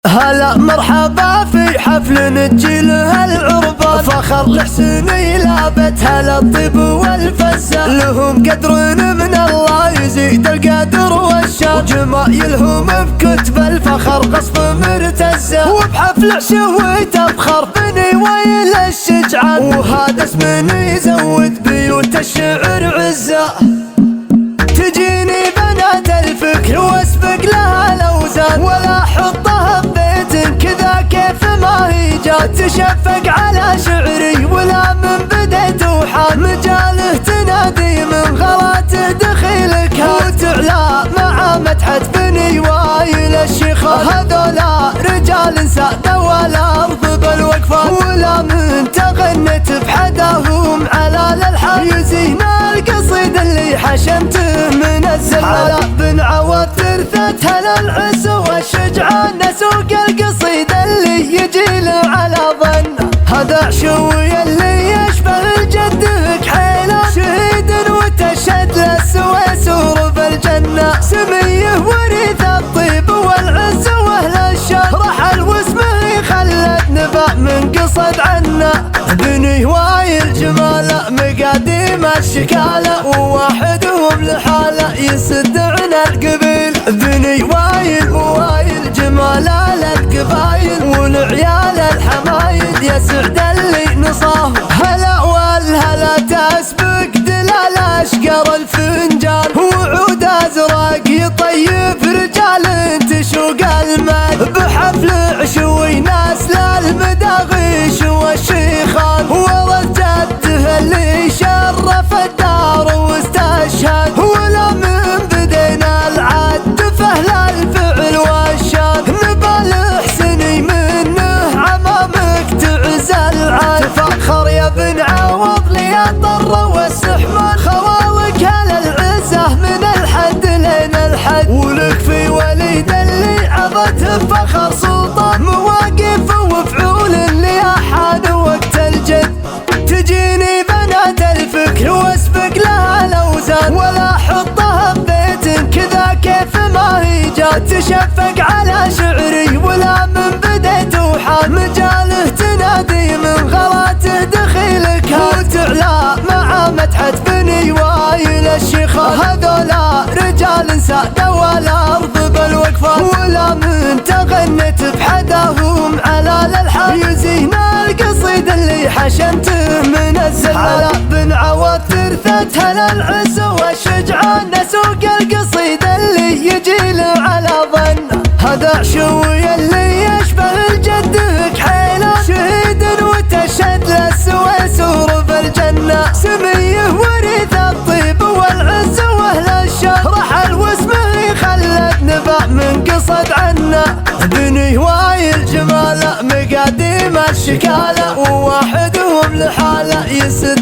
هلا مرحبا في حفل نجيله العربان، فخر لحسني لابت هلا الطيب والفسان، لهم قدر من الله يزيد القدر والشان، وجمايلهم بكتب الفخر قصف مرتزة، وبحفل عشوي تفخر بني ويل الشجعان، وهذا اسم يزود بيوت الشعر عزة. تجيني بنات الفكر واسبق لها الاوزان، ولا احطها ببيت كذا كيف ما هي جات، تشفق على شعري ولا من بديت وحان، مجاله تنادي من غلاته دخيلك وتعلى مع مدحت بني وايل الشيخان، هذولا رجال سادوا الارض بالوقفان، ولا من تغنت بحداهم على الالحان، يزين القصيد اللي حشمته من الزمان، بن عوض ترثتها للعز والشجعان، نسوق القصيد اللي يجيله على ظن، هذا عشوي اللي يشبه جدك حيلان، شهيد وتشهد للسويسور بالجنة، سميه وريث الطيب والعز واهل الشان، رحل واسمه خلد نبع من قصد عنا، بني وايل جماله مقاديم الشكاله، وواحدهم لحاله يسد عنا القبيل، بني وايل جماله للقبايل، والعيال الحمايد يسعد اللي نصاه، هلا والهلا تسبق دلال اشقر الفنجان، وعود ازرق يطيب رجال تشوق المال، بحفل عشوي ناس للمداغيش والشيخان، ورث جده اللي شرف الدار واستشهد، ولا من بدينا العد فهل الفعل والشان، نبال حسني منه عمامك تعز العاد، تفخر يا بن عوض لي الضر والسحمان، خوالك على العزه من الحد لين الحد، ولك في وليد اللي عظته بفخر سلطان، مواقف وفعول اللي احان وقت الجد، تجيني بنات الفكر واسبق لها الاوزان، ولا احطها ببيت كذا كيف ما هي جات، تشفق على شعري ولا من بديت وحان، مجاله تنادي من غلاته دخيلك وتعلى مع مدحت بني وايل الشيخان، هذولا رجال سادوا الارض بالوقفان، ولا من تغنت بحداهم على الالحان، يزين القصيد اللي حشمته من الزمان، بن عوض ترثتها للعز والشجعان، نسوق القصيد اللي يجيله على ظن، هذا عشوي اللي يشبه جدك حيلان، شهيد وتشهد للسويسور بالجنة، سميه وريث الطيب والعز واهل الشان، رحل واسمه خلد نبع من قصد عنا، بني وايل جماله مقاديم الشكاله، وواحدهم لحاله يسد